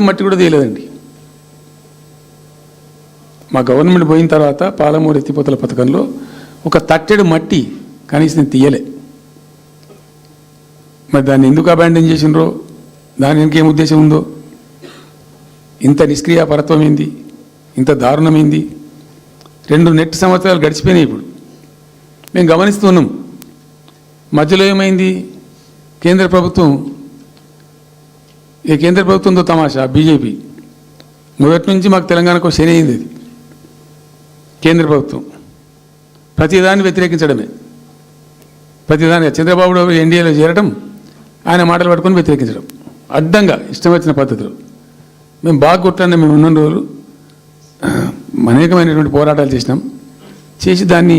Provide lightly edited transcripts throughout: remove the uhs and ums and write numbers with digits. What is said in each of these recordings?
మట్టి కూడా తీయలేదండి. మా గవర్నమెంట్ పోయిన తర్వాత పాలమూరు ఎత్తిపోతల పథకంలో ఒక తట్టెడు మట్టి కనీసం తీయలే. మరి దాన్ని ఎందుకు అబాండన్ చేసినరో, దాని ఇంకేం ఉద్దేశం ఉందో, ఇంత నిష్క్రియాపరత్వం ఏంది, ఇంత దారుణమైంది. 2 నెట్ సంవత్సరాలు గడిచిపోయినాయి. ఇప్పుడు మేము గమనిస్తున్నాం. మధ్యలో ఏమైంది, కేంద్ర ప్రభుత్వంతో తమాషా. బీజేపీ మొదటి నుంచి మాకు తెలంగాణకు శని అయింది. అది కేంద్ర ప్రభుత్వం ప్రతిదాన్ని వ్యతిరేకించడమే. ప్రతిదాని చంద్రబాబు ఎన్డీఏలో చేరడం, ఆయన మాటలు పట్టుకొని వ్యతిరేకించడం, అడ్డంగా ఇష్టం వచ్చిన పద్ధతిలో. మేము బాగా కొట్టాను. మేము ఉన్న రోజులు అనేకమైనటువంటి పోరాటాలు చేసి దాన్ని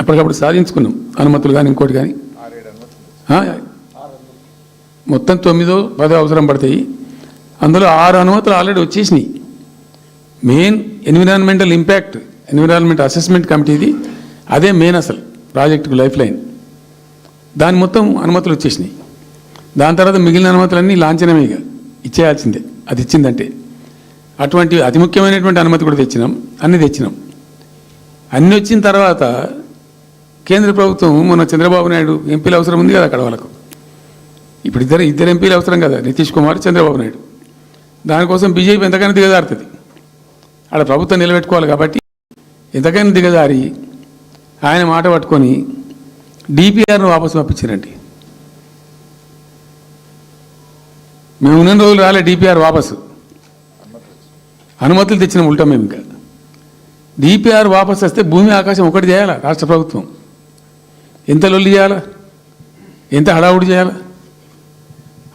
ఎప్పటికప్పుడు సాధించుకున్నాం. అనుమతులు కానీ ఇంకోటి కానీ మొత్తం 9-10 అవసరం పడతాయి. అందులో 6 అనుమతులు ఆల్రెడీ వచ్చేసినాయి. మెయిన్ ఎన్విరాన్మెంట్ అసెస్మెంట్ కమిటీది అదే మెయిన్ అసలు ప్రాజెక్టుకు లైఫ్ లైన్. దాని మొత్తం అనుమతులు వచ్చేసినాయి. దాని తర్వాత మిగిలిన అనుమతులన్నీ లాంఛనమేగా ఇచ్చేయాల్సిందే. అది ఇచ్చిందంటే అటువంటి అతి ముఖ్యమైనటువంటి అనుమతి కూడా అన్నీ తెచ్చినాం. అన్నీ వచ్చిన తర్వాత కేంద్ర ప్రభుత్వం మొన్న చంద్రబాబు నాయుడు ఎంపీలు అవసరం ఉంది కదా అక్కడ వాళ్ళకు. ఇప్పుడు ఇద్దరు ఎంపీలు అవసరం కదా, నితీష్ కుమార్, చంద్రబాబు నాయుడు. దానికోసం బీజేపీ ఎంతకైనా దిగజారుతుంది. అక్కడ ప్రభుత్వం నిలబెట్టుకోవాలి కాబట్టి ఎంతకైనా దిగజారి ఆయన మాట పట్టుకొని డిపిఆర్ను వాపసు పంపించారండి. మేము ఉన్న రోజులు రాలే డిపిఆర్ వాపసు. అనుమతులు తెచ్చిన ఉల్టా మేము. ఇంకా డిపిఆర్ వాపసు వస్తే భూమి ఆకాశం ఒకటి చేయాలా రాష్ట్ర ప్రభుత్వం? ఎంత లొల్లి చేయాలా, ఎంత హడావుడి చేయాలా?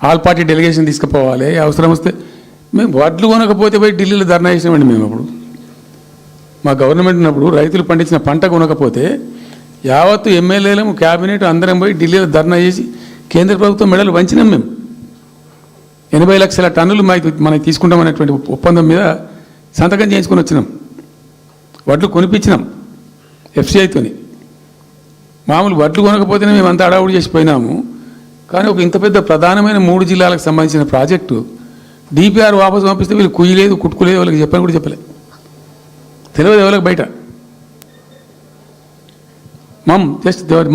ఆల్ పార్టీ డెలిగేషన్ తీసుకుపోవాలి. అవసరం వస్తే మేము వడ్లు కొనకపోతే పోయి ఢిల్లీలో ధర్నా చేసామండి. మేము అప్పుడు మా గవర్నమెంట్ ఉన్నప్పుడు రైతులు పండించిన పంట కొనకపోతే యావత్తు ఎమ్మెల్యేలము, క్యాబినెట్ అందరం పోయి ఢిల్లీలో ధర్నా చేసి కేంద్ర ప్రభుత్వం మెడలు వంచినాం. మేము 80 లక్షల టన్నులు మనకి తీసుకుంటామనేటువంటి ఒప్పందం మీద సంతకం చేయించుకొని వచ్చినాం. వడ్లు కొనిపించినాం ఎఫ్సిఐతోని. మామూలు వడ్లు కొనకపోతేనే మేము అంత అడావుడి చేసిపోయినాము. కానీ ఒక ఇంత పెద్ద ప్రధానమైన 3 జిల్లాలకు సంబంధించిన ప్రాజెక్టు డిపిఆర్ వాపసు పంపిస్తే వీళ్ళు కుయ్యలేదు, కుట్టుకోలేదు, వాళ్ళకి చెప్పని కూడా చెప్పలే. తెలియదు ఎవరికి బయట. జస్ట్ దేవరి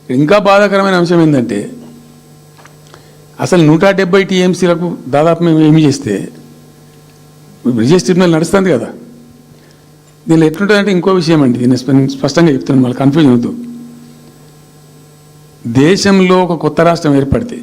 ఇంకా బాధాకరమైన అంశం ఏంటంటే అసలు 170 టీఎంసీలకు దాదాపు మేము ఏమి చేస్తే బ్రిజేష్ ట్రిబ్యునల్ నడుస్తుంది కదా. దీనిలో ఎట్లుంటుందంటే ఇంకో విషయం అండి, దీన్ని స్పష్టంగా చెప్తున్నాను, మళ్ళీ కన్ఫ్యూజన్ వద్దు. దేశంలో ఒక కొత్త రాష్ట్రం ఏర్పడితే